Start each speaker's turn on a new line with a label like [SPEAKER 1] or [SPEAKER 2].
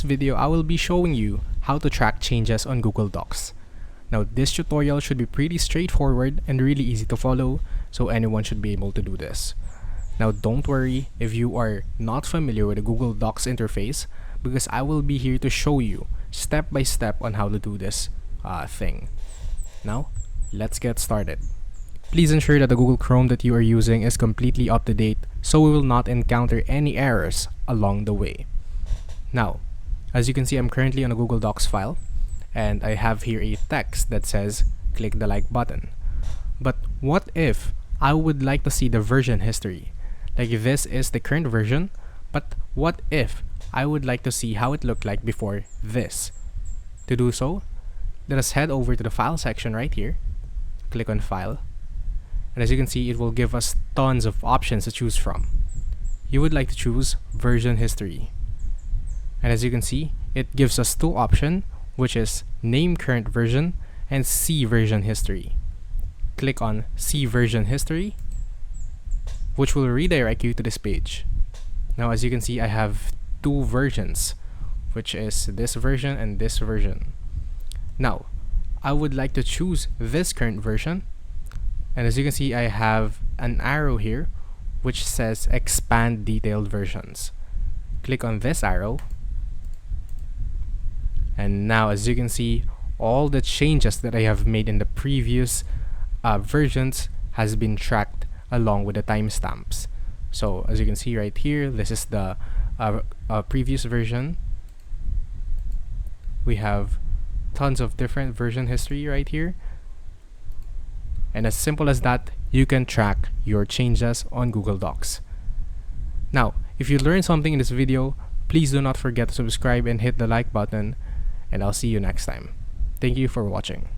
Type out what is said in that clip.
[SPEAKER 1] this video, I will be showing you how to track changes on Google Docs. Now, this tutorial should be pretty straightforward and really easy to follow, so anyone should be able to do this. Now, don't worry if you are not familiar with the Google Docs interface, because I will be here to show you step by step on how to do this thing. Now, let's get started. Please ensure that the Google Chrome that you are using is completely up to date, so we will not encounter any errors along the way. Now, as you can see, I'm currently on a Google Docs file, and I have here a text that says click the like button. But what if I would like to see the version history? Like, this is the current version, but what if I would like to see how it looked like before this? To do so, let us head over to the file section right here, click on file, and as you can see, it will give us tons of options to choose from. You would like to choose version history. And as you can see, it gives us two options, which is name current version and see version history. Click on see version history, which will redirect you to this page. Now, as you can see, I have two versions, which is this version and this version. Now, I would like to choose this current version, and as you can see, I have an arrow here which says expand detailed versions. Click on this arrow, and now as you can see, all the changes that I have made in the previous versions has been tracked along with the timestamps. So as you can see right here, this is the previous version. We have tons of different version history right here, and as simple as that, you can track your changes on Google Docs. Now, if you learned something in this video, please do not forget to subscribe and hit the like button, and I'll see you next time. Thank you for watching.